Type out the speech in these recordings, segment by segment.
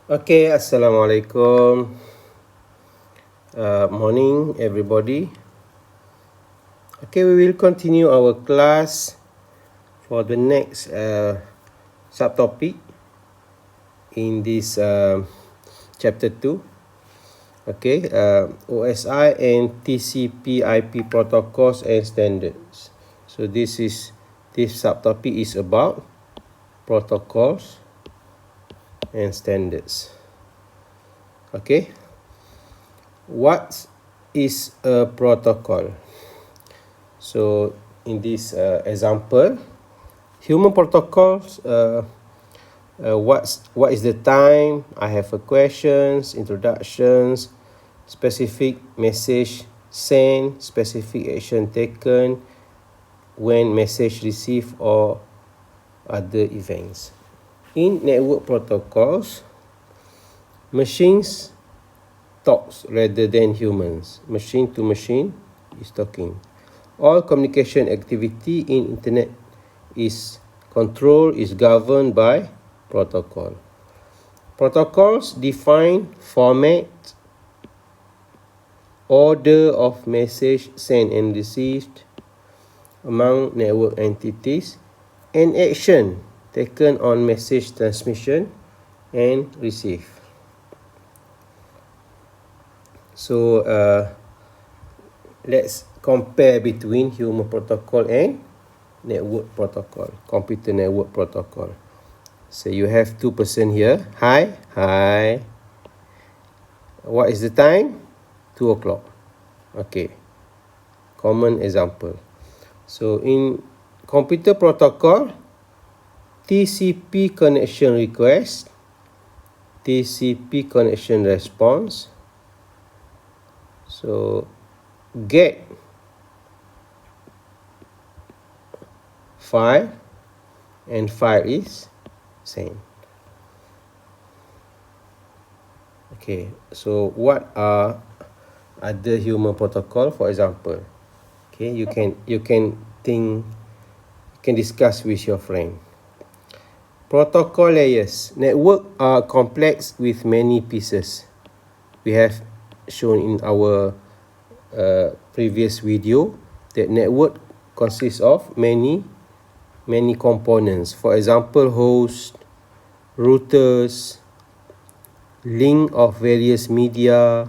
Okay, Assalamualaikum. Morning, everybody. Okay, we will continue our class for the next subtopic in this chapter 2. Okay, OSI and TCP/IP protocols and standards. So this subtopic is about protocols and standards. Okay, what is a protocol? So in this example, human protocols, what is the time? I have a questions, introductions, specific message sent, specific action taken when message received or other events. In network protocols, machines talks rather than humans. Machine to machine is talking. All communication activity in internet is governed by protocol. Protocols define format, order of message sent and received among network entities, and action taken on message transmission and receive. So let's compare between human protocol and network protocol, computer network protocol. So you have two person here. Hi. What is the time? 2 o'clock. Okay. Common example. So in computer protocol, TCP connection request, TCP connection response. So get file and file is sent. Okay, so what are other human protocol? For example, okay, you can discuss with your friend. Protocol layers. Network are complex with many pieces. We have shown in our previous video that network consists of many components. For example, host, routers, link of various media,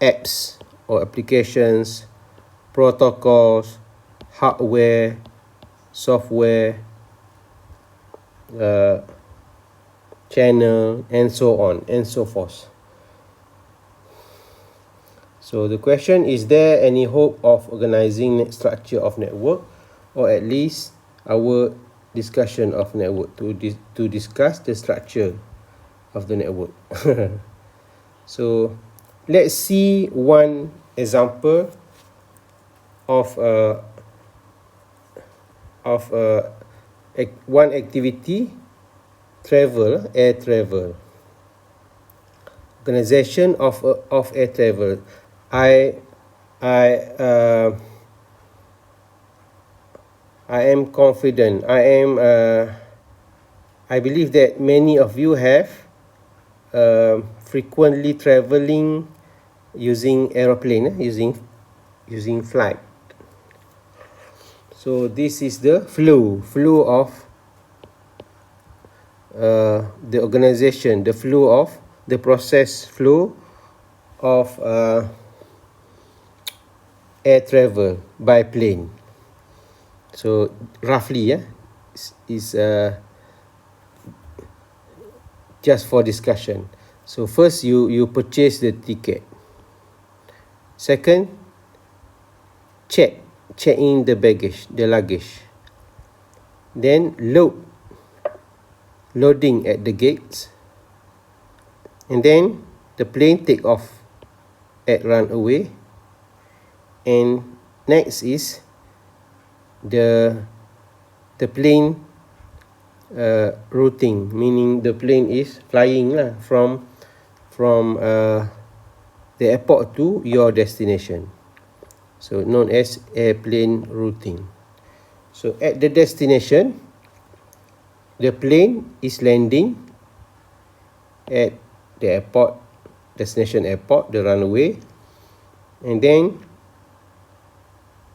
apps or applications, protocols, hardware, software, channel, and so on and so forth. So the question, is there any hope of organizing structure of network, or at least our discussion of network to discuss the structure of the network? So let's see one example of one activity, air travel. Organization of air travel. I am confident. I believe that many of you have frequently traveling using aeroplane, using flight. So this is the flow of the organization, the flow of the process flow of air travel by plane. So roughly, is just for discussion. So first you purchase the ticket. Second, check in the luggage. Then loading at the gates. And then the plane take off at runway. And next is the plane routing, meaning the plane is flying from the airport to your destination. So known as airplane routing. So at the destination, the plane is landing at the airport, destination airport, the runway, and then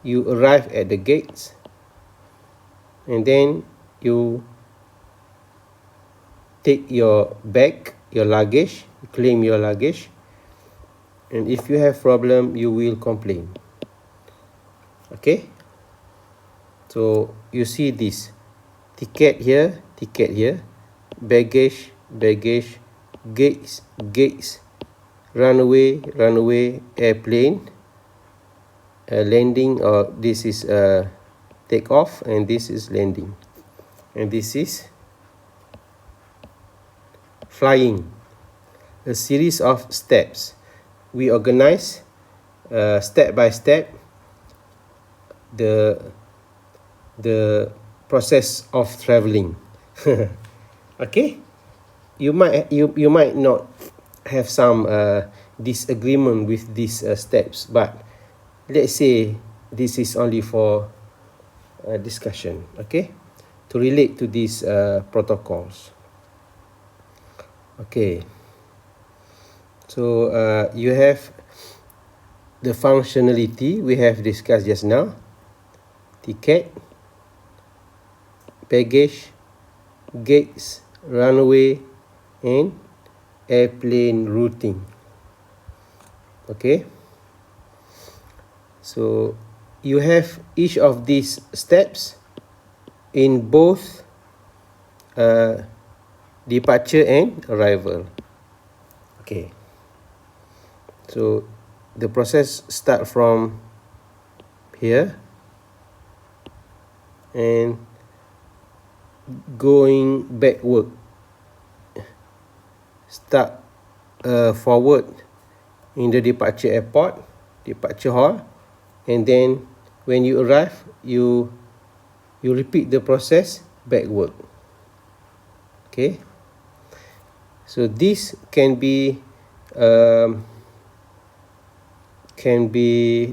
you arrive at the gates, and then you take your bag, your luggage, claim your luggage, and if you have problem, you will complain. Okay, so you see this ticket here, baggage, gates, runway, airplane, landing, or this is take off, and this is landing, and this is flying. A series of steps. We organize step by step the process of traveling. Okay, you might not have some disagreement with these steps, but let's say this is only for discussion, okay, to relate to these protocols. Okay, so you have the functionality we have discussed just now: ticket, baggage, gates, runway, and airplane routing. Okay, so you have each of these steps in both departure and arrival. Okay, so the process start from here and going backward, start forward in the departure hall, and then when you arrive, you repeat the process backward. Okay, so this can be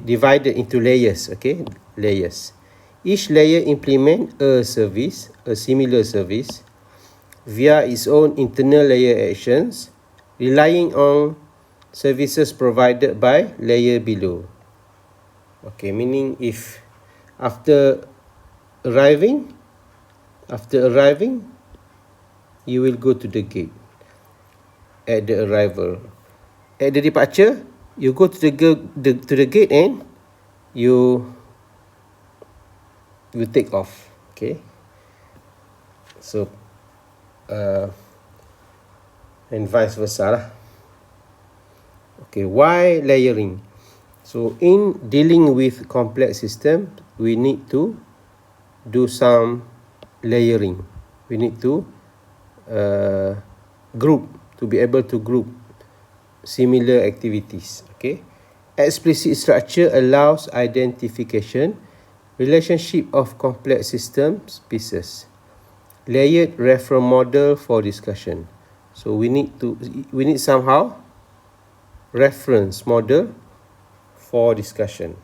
divided into layers. Okay, layers. Each layer implement a similar service via its own internal layer actions, relying on services provided by layer below. Okay, meaning if after arriving, you will go to the gate at the arrival. At the departure, you go to the gate and you take off. Okay, so and vice versa lah. Okay, why layering? So in dealing with complex system, we need to do some layering. We need to be able to group similar activities. Okay, explicit structure allows identification relationship of complex systems pieces. Layered reference model for discussion. So we need somehow reference model for discussion.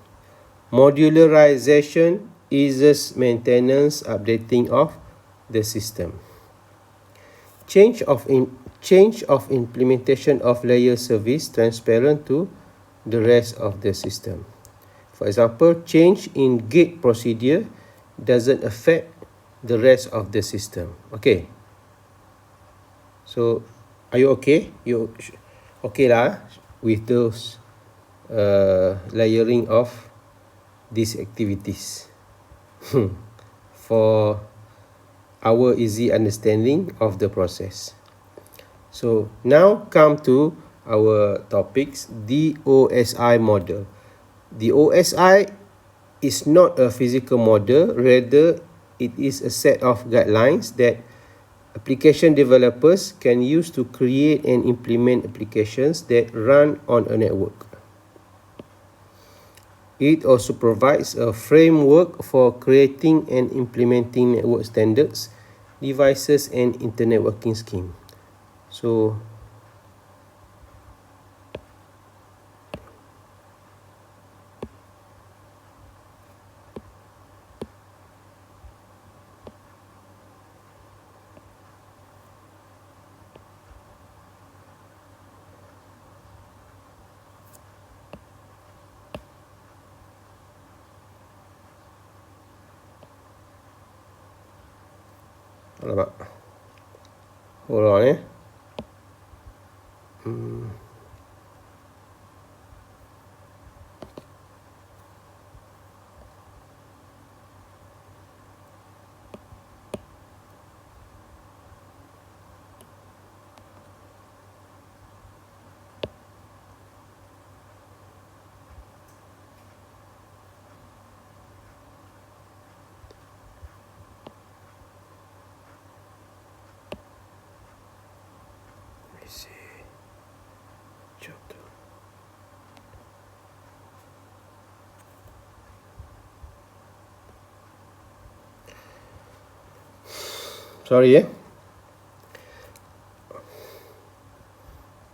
Modularization eases maintenance updating of the system. Change of implementation of layer service transparent to the rest of the system. For example, change in gate procedure doesn't affect the rest of the system. Okay, so are you okay? You okay lah with those layering of these activities for our easy understanding of the process. So now come to our topics, the OSI model. The OSI is not a physical model, rather it is a set of guidelines that application developers can use to create and implement applications that run on a network. It also provides a framework for creating and implementing network standards, devices, and internetworking scheme. So Alamak. Hold on, Let me see. Chapter. Sorry,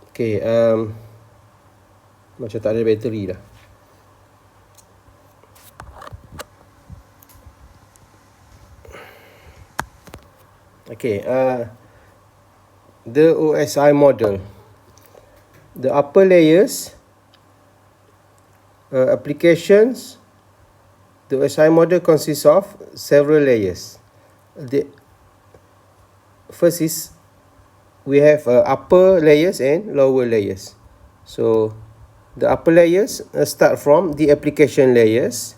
Okay, macam tak ada bateri dah. Okay, the OSI model. The upper layers, applications, the OSI model consists of several layers. The first is we have upper layers and lower layers. So the upper layers start from the application layers,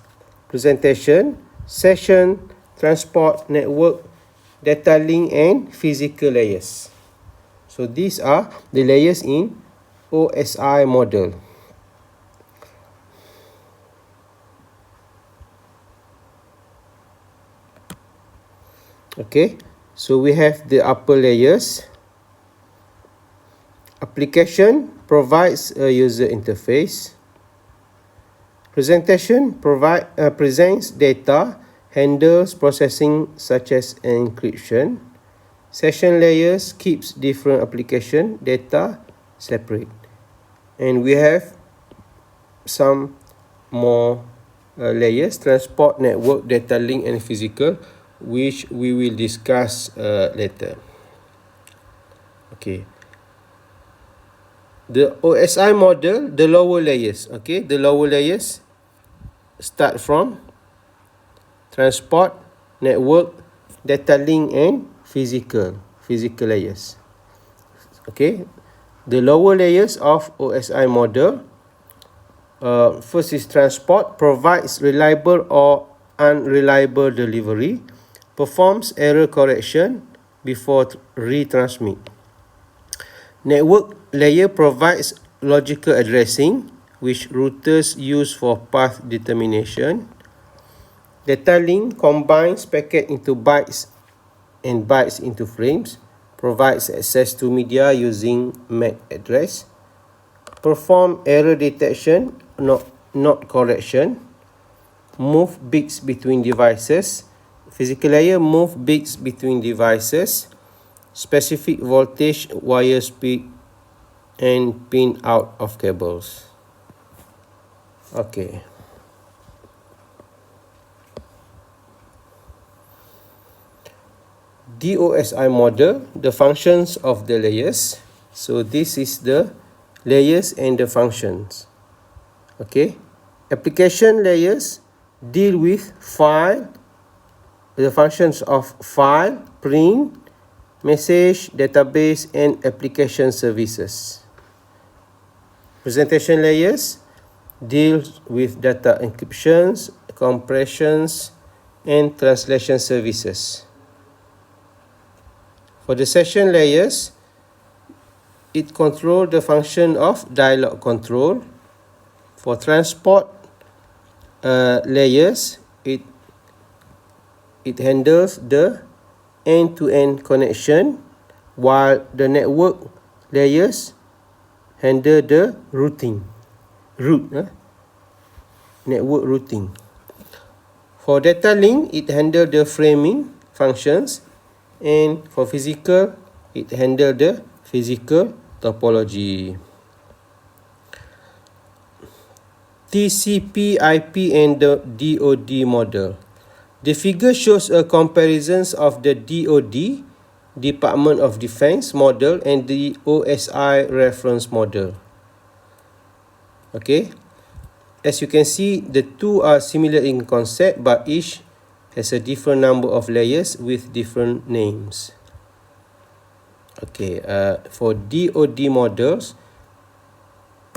presentation, session, transport, network, data link, and physical layers. So these are the layers in OSI model. Okay, so we have the upper layers. Application provides a user interface. Presentation presents data, handles processing such as encryption. Session layers keeps different application data separate. And we have some more layers: transport, network, data link, and physical, which we will discuss later. Okay. The OSI model, the lower layers. Okay, the lower layers start from transport, network, data link, and physical layers. Okay, the lower layers of OSI model. First is transport, provides reliable or unreliable delivery, performs error correction before retransmit. Network layer provides logical addressing, which routers use for path determination. Data link combines packet into bytes and bytes into frames, provides access to media using MAC address. Perform error detection, not correction. Move bits between devices. Physical layer move bits between devices. Specific voltage, wire speed, and pin out of cables. Okay. DOSI model, the functions of the layers. So this is the layers and the functions. Okay. Application layers deal with file, the functions of file, print, message, database, and application services. Presentation layers deals with data encryptions, compressions, and translation services. For the session layers, it controls the function of dialog control. For transport layers, it handles the end-to-end connection, while the network layers handle the network routing. For data link, it handles the framing functions, and for physical, it handles the physical topology. TCP/IP and the DOD model. The figure shows a comparison of the DOD, Department of Defense model, and the OSI reference model. Okay, as you can see, the two are similar in concept, but each has a different number of layers with different names. Okay, for DOD models,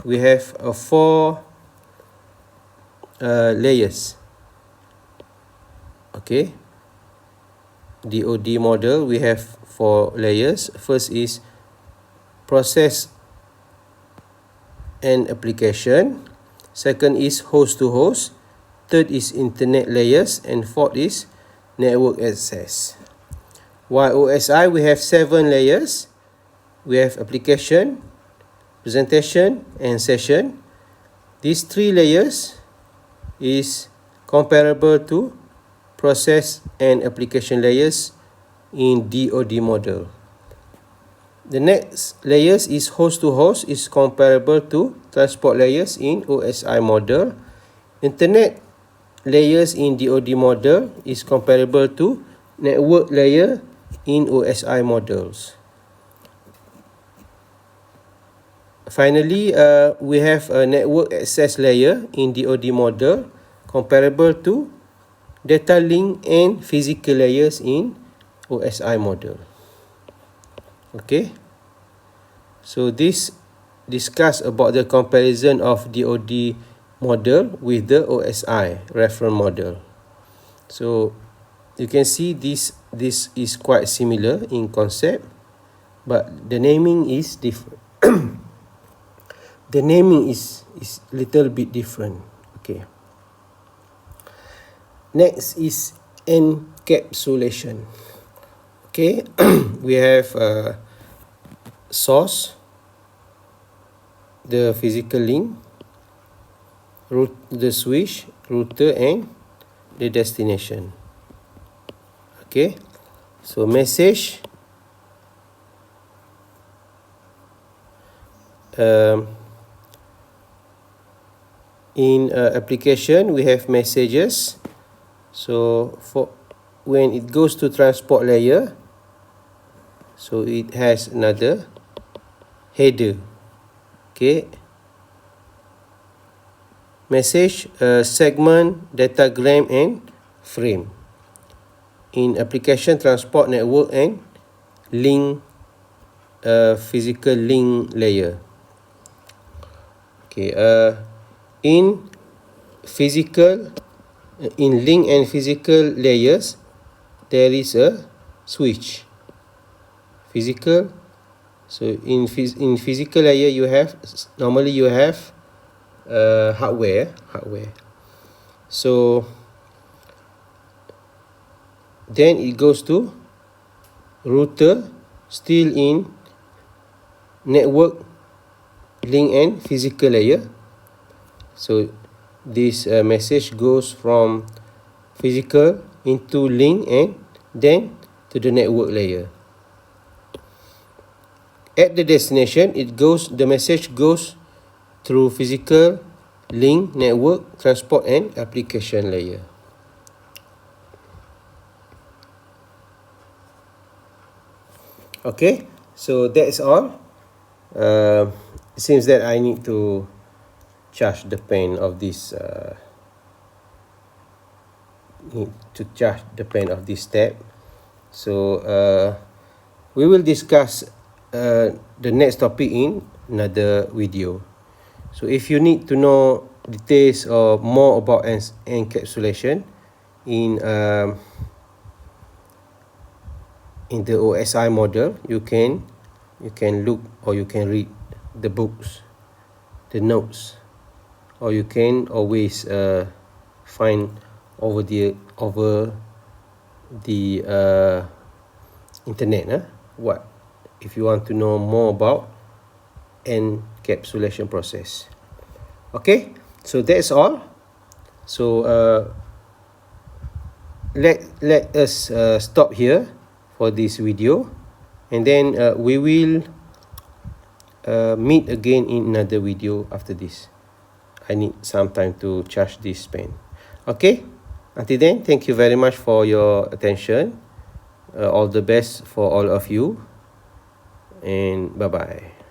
we have 4 layers. Okay, DOD model, we have 4 layers. First is process and application. Second is host to host. Third is internet layers. And fourth is network access. While OSI, we have 7 layers. We have application, presentation, and session. These 3 layers is comparable to process and application layers in DOD model. The next layers is host to host, is comparable to transport layers in OSI model. Internet layers in DOD model is comparable to network layer in OSI models. Finally, we have a network access layer in DOD model comparable to data link and physical layers in OSI model. Okay, so this discuss about the comparison of DOD model with the OSI reference model. So you can see this is quite similar in concept, but the naming is different. The naming is little bit different. Okay. Next is encapsulation. Okay, we have source, the physical link, the switch, router, and the destination. Okay, so message, in application we have messages. So for when it goes to transport layer, so it has another header. Okay, message, segment, datagram, and frame. In application, transport, network, and link, physical link layer. Okay, in link and physical layers, there is a switch. Physical, so in physical layer you have normally you have hardware. So then it goes to router, still in network, link, and physical layer. So this message goes from physical into link and then to the network layer. At the destination, the message goes through physical, link, network, transport, and application layer. Okay, so that's all. It seems that I need to charge the pen of this tab. So we will discuss the next topic in another video. So if you need to know details or more about encapsulation in the OSI model, you can look or you can read the books, the notes, or you can always find over the internet what if you want to know more about encapsulation process. Okay, so that's all. So let us stop here for this video, and then we will meet again in another video after this. I need some time to charge this pen. Okay, until then, thank you very much for your attention. All the best for all of you, and bye bye.